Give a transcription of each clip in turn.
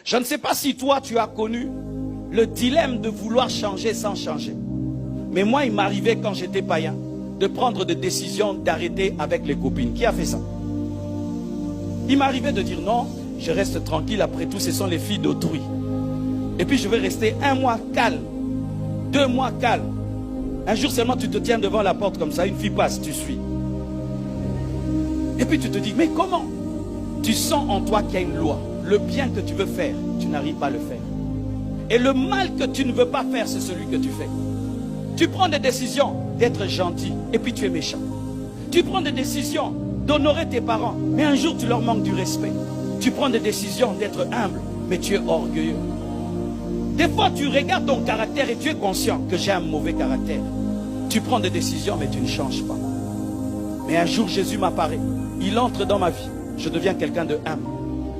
Je ne sais pas si toi tu as connu le dilemme de vouloir changer sans changer. Mais moi, il m'arrivait quand j'étais païen de prendre des décisions d'arrêter avec les copines. Qui a fait ça? Il m'arrivait de dire non, je reste tranquille, après tout ce sont les filles d'autrui. Et puis je vais rester 1 mois calme, 2 mois calme. Un jour seulement tu te tiens devant la porte comme ça, une fille passe, tu suis. Et puis tu te dis, mais comment? Tu sens en toi qu'il y a une loi. Le bien que tu veux faire, tu n'arrives pas à le faire. Et le mal que tu ne veux pas faire, c'est celui que tu fais. Tu prends des décisions d'être gentil, et puis tu es méchant. Tu prends des décisions d'honorer tes parents, mais un jour tu leur manques du respect. Tu prends des décisions d'être humble, mais tu es orgueilleux. Des fois tu regardes ton caractère et tu es conscient que j'ai un mauvais caractère. Tu prends des décisions, mais tu ne changes pas. Mais un jour Jésus m'apparaît, il entre dans ma vie, je deviens quelqu'un de humble.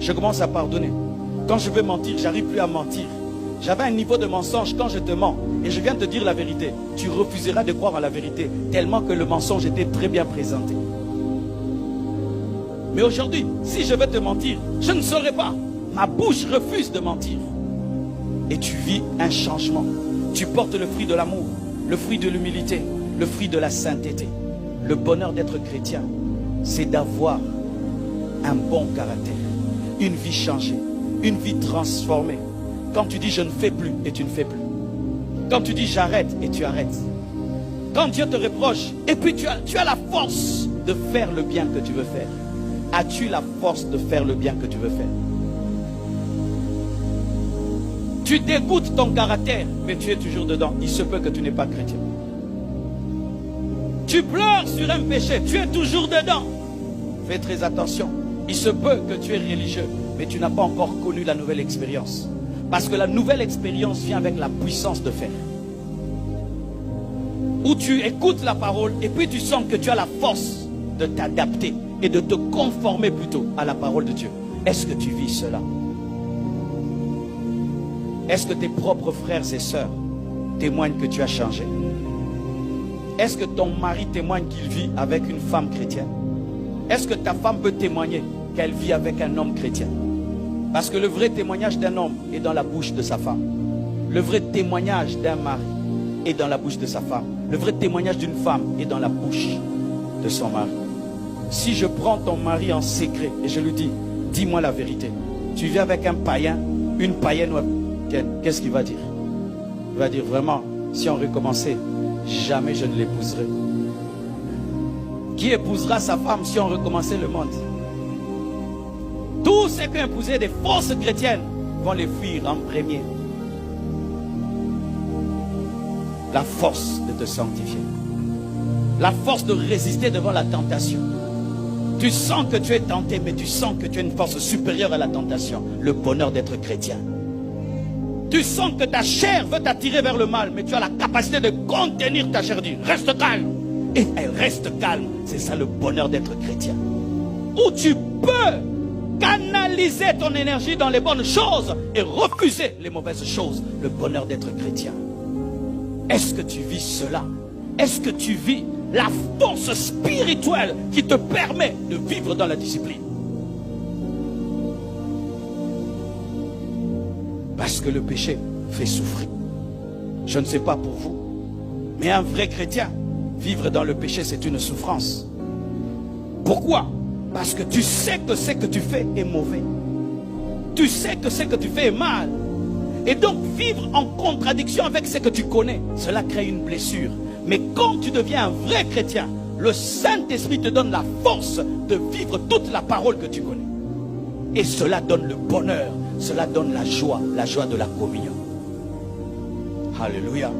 Je commence à pardonner. Quand je veux mentir, j'arrive plus à mentir. J'avais un niveau de mensonge. Quand je te mens et je viens te dire la vérité, tu refuseras de croire à la vérité, tellement que le mensonge était très bien présenté. Mais aujourd'hui, si je veux te mentir, je ne saurais pas. Ma bouche refuse de mentir. Et tu vis un changement. Tu portes le fruit de l'amour, le fruit de l'humilité, le fruit de la sainteté. Le bonheur d'être chrétien, c'est d'avoir un bon caractère, une vie changée, une vie transformée. Quand tu dis je ne fais plus et tu ne fais plus. Quand tu dis j'arrête et tu arrêtes. Quand Dieu te reproche et puis tu as la force de faire le bien que tu veux faire. As-tu la force de faire le bien que tu veux faire? Tu dégoûtes ton caractère, mais tu es toujours dedans. Il se peut que tu n'es pas chrétien. Tu pleures sur un péché, tu es toujours dedans. Fais très attention. Il se peut que tu es religieux, mais tu n'as pas encore connu la nouvelle expérience. Parce que la nouvelle expérience vient avec la puissance de faire. Où tu écoutes la parole et puis tu sens que tu as la force de t'adapter et de te conformer plutôt à la parole de Dieu. Est-ce que tu vis cela? Est-ce que tes propres frères et sœurs témoignent que tu as changé? Est-ce que ton mari témoigne qu'il vit avec une femme chrétienne? Est-ce que ta femme peut témoigner qu'elle vit avec un homme chrétien? Parce que le vrai témoignage d'un homme est dans la bouche de sa femme. Le vrai témoignage d'un mari est dans la bouche de sa femme. Le vrai témoignage d'une femme est dans la bouche de son mari. Si je prends ton mari en secret et je lui dis, dis-moi la vérité, tu vis avec un païen, une païenne ou un chrétien, qu'est-ce qu'il va dire? Il va dire vraiment, si on recommençait, jamais je ne l'épouserai. Qui épousera sa femme si on recommençait le monde? Tous ceux qui ont épousé des fausses chrétiennes vont les fuir en premier. La force de te sanctifier. La force de résister devant la tentation. Tu sens que tu es tenté, mais tu sens que tu as une force supérieure à la tentation. Le bonheur d'être chrétien. Tu sens que ta chair veut t'attirer vers le mal, mais tu as la capacité de contenir ta chair. Dis, reste calme. Et elle reste calme. C'est ça le bonheur d'être chrétien. Où tu peux canaliser ton énergie dans les bonnes choses et refuser les mauvaises choses. Le bonheur d'être chrétien. Est-ce que tu vis cela? Est-ce que tu vis la force spirituelle qui te permet de vivre dans la discipline? Parce que le péché fait souffrir. Je ne sais pas pour vous, mais un vrai chrétien, vivre dans le péché, c'est une souffrance. Pourquoi? Parce que tu sais que ce que tu fais est mauvais. Tu sais que ce que tu fais est mal. Et donc vivre en contradiction avec ce que tu connais, cela crée une blessure. Mais quand tu deviens un vrai chrétien, le Saint-Esprit te donne la force de vivre toute la parole que tu connais. Et cela donne le bonheur, cela donne la joie de la communion. Alléluia.